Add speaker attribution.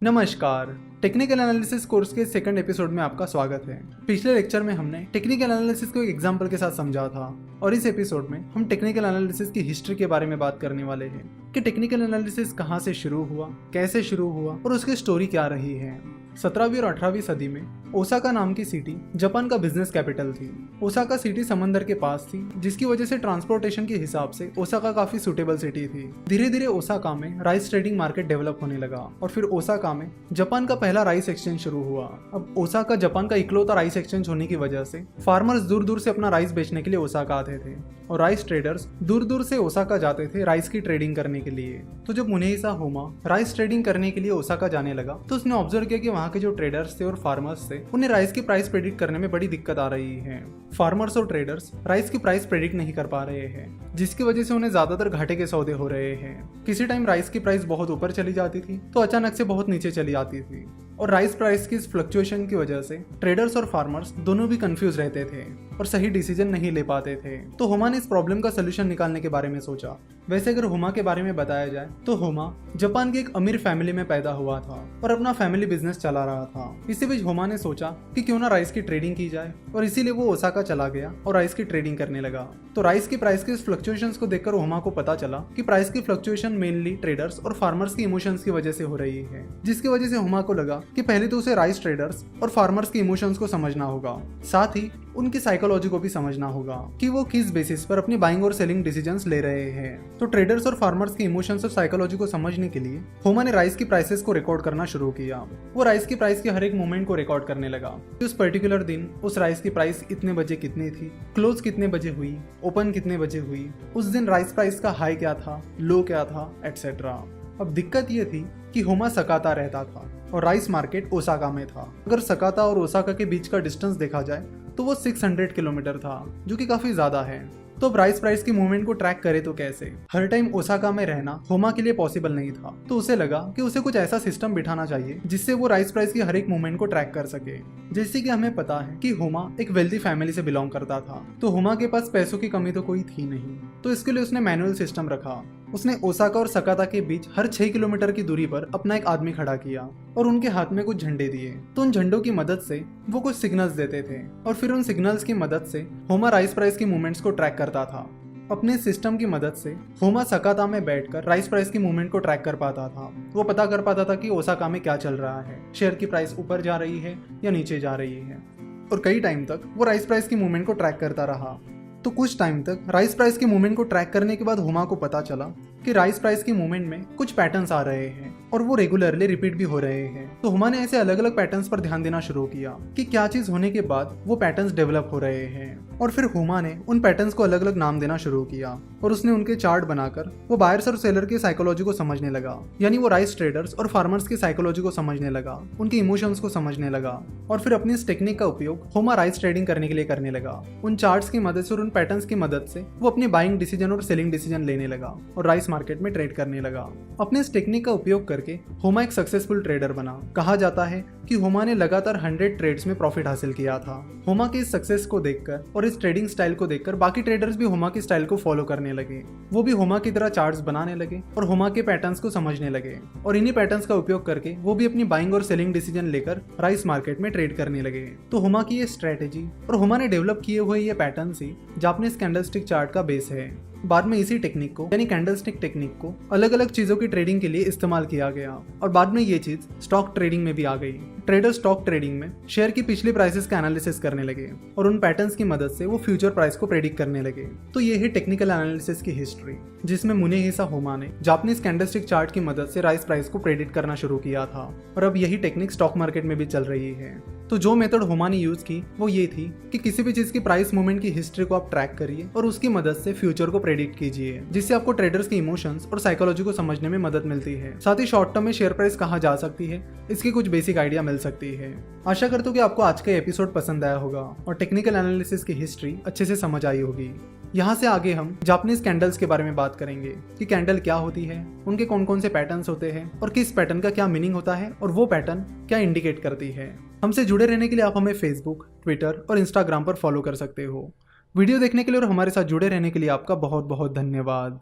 Speaker 1: नमस्कार। Technical analysis course के second episode में आपका स्वागत है। पिछले लेक्चर में हमने टेक्निकल एनालिसिस को एक एग्जांपल के साथ समझा था और इस एपिसोड में हम टेक्निकल एनालिसिस की हिस्ट्री के बारे में बात करने वाले हैं कि टेक्निकल एनालिसिस कहां से शुरू हुआ, कैसे शुरू हुआ और उसकी स्टोरी क्या रही है। 17वीं और 18वीं सदी में ओसाका नाम की सिटी जापान का बिजनेस कैपिटल थी। ओसाका सिटी समंदर के पास थी, जिसकी वजह से ट्रांसपोर्टेशन के हिसाब से ओसाका काफी सुटेबल सिटी थी। धीरे धीरे ओसाका में राइस ट्रेडिंग मार्केट डेवलप होने लगा और फिर ओसाका में जापान का पहला राइस एक्सचेंज शुरू हुआ। अब ओसाका जापान का इकलौता राइस एक्सचेंज होने की वजह से फार्मर्स दूर दूर से अपना राइस बेचने के लिए ओसाका आते थे और राइस ट्रेडर्स दूर दूर से ओसाका जाते थे राइस की ट्रेडिंग करने के लिए। तो जब मुनेहिसा होमा राइस ट्रेडिंग करने के लिए ओसाका जाने लगा तो उसने ऑब्जर्व किया कि वहाँ के जो ट्रेडर्स थे और फार्मर्स थे उन्हें राइस की प्राइस प्रेडिक्ट करने में बड़ी दिक्कत आ रही है। फार्मर्स और ट्रेडर्स राइस की प्राइस प्रेडिक्ट नहीं कर पा रहे हैं, जिसकी वजह से उन्हें ज्यादातर घाटे के सौदे हो रहे हैं। किसी टाइम राइस की प्राइस बहुत ऊपर चली जाती थी तो अचानक से बहुत नीचे चली आती थी और राइस प्राइस की इस फ्लक्चुएशन की वजह से ट्रेडर्स और फार्मर्स दोनों भी कंफ्यूज रहते थे और सही डिसीजन नहीं ले पाते थे। तो होमा ने इस प्रॉब्लम का सोल्यूशन निकालने के बारे में सोचा। वैसे अगर होमा के बारे में बताया जाए तो होमा जापान की एक अमीर फैमिली में पैदा हुआ था और अपना फैमिली बिजनेस चला रहा था। इसी बीच होमा ने सोचा कि क्यों ना राइस की ट्रेडिंग की जाए और इसीलिए वो ओसाका चला गया और राइस की ट्रेडिंग करने लगा। तो राइस की प्राइस के फ्लक्चुएशंस को देखकर होमा को पता चला कि प्राइस की फ्लक्चुएशन मेनली ट्रेडर्स और फार्मर्स की इमोशंस की वजह से हो रही है, जिसकी वजह से होमा को लगा कि पहले तो उसे राइस ट्रेडर्स और फार्मर्स के इमोशंस को समझना होगा, साथ ही उनकी साइकोलॉजी को भी समझना होगा कि वो किस बेसिस पर अपनी बाइंग और सेलिंग डिसीजंस ले रहे हैं। तो ट्रेडर्स और फार्मर्स के इमोशंस और साइकोलॉजी को समझने के लिए होमा ने राइस की प्राइसेस को रिकॉर्ड करना शुरू किया। वो राइस की प्राइस के हर एक मूवमेंट को रिकॉर्ड करने लगा। उस पर्टिकुलर दिन उस राइस की प्राइस इतने बजे कितनी थी, क्लोज कितने बजे हुई, ओपन कितने बजे हुई, उस दिन राइस प्राइस का हाई क्या था, लो क्या था, एटसेट्रा। अब दिक्कत ये थी कि होमा सकाता रहता था और राइस मार्केट ओसाका में था। अगर सकाता और ओसाका के बीच का डिस्टेंस देखा जाए तो वो 600 किलोमीटर था, जो कि काफी ज्यादा है। तो अब राइस प्राइस की मूवमेंट को ट्रैक करे तो कैसे? हर टाइम ओसाका में रहना होमा के लिए पॉसिबल नहीं था, तो उसे लगा कि उसे कुछ ऐसा सिस्टम बिठाना चाहिए जिससे वो राइस प्राइस की हर एक मूवमेंट को ट्रैक कर सके। जैसे कि हमें पता है कि होमा एक वेल्दी फैमिली से बिलोंग करता था, तो होमा के पास पैसों की कमी तो कोई थी नहीं, तो इसके लिए उसने मैनुअल सिस्टम रखा। उसने ओसाका और सकाता के बीच हर 6 किलोमीटर की दूरी पर अपना एक आदमी खड़ा किया और उनके हाथ में कुछ झंडे दिए। तो उन झंडों की मदद से वो कुछ सिग्नल्स देते थे और फिर उन सिग्नल्स की मदद से होमा राइस प्राइस की मूवमेंट्स को ट्रैक करता था। अपने सिस्टम की मदद से होमा सकाता में बैठकर राइस प्राइस की मूवमेंट को ट्रैक कर पाता था। वो पता कर पाता था कि ओसाका में क्या चल रहा है, शेयर की प्राइस ऊपर जा रही है या नीचे जा रही है, और कई टाइम तक वो राइस प्राइस की मूवमेंट को ट्रैक करता रहा। तो कुछ टाइम तक राइस प्राइस की मूवमेंट को ट्रैक करने के बाद होमा को पता चला कि राइस प्राइस की मूवमेंट में कुछ पैटर्न्स आ रहे हैं और वो रेगुलरली रिपीट भी हो रहे हैं। तो होमा ने ऐसे अलग अलग पैटर्न्स पर ध्यान देना शुरू किया कि क्या चीज होने के बाद वो पैटर्न्स डेवलप हो रहे हैं, और फिर होमा ने उन पैटर्न्स को अलग अलग नाम देना शुरू किया और उसने उनके चार्ट बनाकर वो बायर्स और सेलर की साइकोलॉजी को समझने लगा। यानी वो राइस ट्रेडर्स और फार्मर्स की साइकोलॉजी को समझने लगा, उनके इमोशंस को समझने लगा, और फिर अपनी इस टेक्निक का उपयोग होमा राइस ट्रेडिंग करने के लिए करने लगा। उन चार्ट्स की मदद से और उन पैटर्न्स की मदद से वो अपनी बाइंग डिसीजन और सेलिंग डिसीजन लेने लगा और राइस मार्केट में ट्रेड करने लगा। अपने इस टेक्निक का उपयोग करके होमा एक सक्सेसफुल ट्रेडर बना। कहा जाता है कि होमा ने लगातार 100 ट्रेड्स में प्रॉफिट हासिल किया था। होमा के इस सक्सेस को देखकर और इस ट्रेडिंग स्टाइल को देखकर बाकी ट्रेडर्स भी होमा के स्टाइल को फॉलो करने लगे। वो भी होमा की तरह चार्ट्स बनाने लगे और होमा के पैटर्न्स को समझने लगे, और इन्हीं पैटर्न्स का उपयोग करके वो भी अपनी बाइंग और सेलिंग डिसीजन लेकर राइस मार्केट में ट्रेड करने लगे। तो होमा की ये स्ट्रेटेजी और होमा ने डेवलप किए हुए ये पैटर्न्स ही जापानीज कैंडलस्टिक चार्ट का बेस है। बाद में इसी टेक्निक को यानी कैंडलस्टिक टेक्निक को अलग अलग चीजों की ट्रेडिंग के लिए इस्तेमाल किया गया और बाद में ये चीज स्टॉक ट्रेडिंग में भी आ गई। ट्रेडर स्टॉक ट्रेडिंग में शेयर की पिछली प्राइसेस का एनालिसिस करने लगे और उन पैटर्न्स की मदद से वो फ्यूचर प्राइस को प्रेडिक्ट करने लगे। तो ये है टेक्निकल एनालिसिस की हिस्ट्री, जिसमें मुनेहिसा होमा ने जापानीज कैंडलस्टिक चार्ट की मदद से राइस प्राइस को प्रेडिक्ट करना शुरू किया था, और अब यही टेक्निक स्टॉक मार्केट में भी चल रही है। तो जो मेथड होमा ने यूज की वो ये थी कि किसी भी चीज की प्राइस मूवमेंट की हिस्ट्री को आप ट्रैक करिए और उसकी मदद से फ्यूचर को प्रेडिक्ट कीजिए, जिससे आपको ट्रेडर्स के इमोशंस और साइकोलॉजी को समझने में मदद मिलती है। साथ ही शॉर्ट टर्म में शेयर प्राइस कहाँ जा सकती है इसकी कुछ बेसिक आइडिया मिल सकती है। आशा करता हूँ कि आपको आज का एपिसोड पसंद आया होगा और टेक्निकल एनालिसिस की हिस्ट्री अच्छे से समझ आई होगी। यहाँ से आगे हम जापानीज कैंडल्स के बारे में बात करेंगे कि कैंडल क्या होती है, उनके कौन कौन से पैटर्न्स होते हैं और किस पैटर्न का क्या मीनिंग होता है और वो पैटर्न क्या इंडिकेट करती है। हमसे जुड़े रहने के लिए आप हमें फेसबुक, ट्विटर और इंस्टाग्राम पर फॉलो कर सकते हो। वीडियो देखने के लिए और हमारे साथ जुड़े रहने के लिए आपका बहुत बहुत धन्यवाद।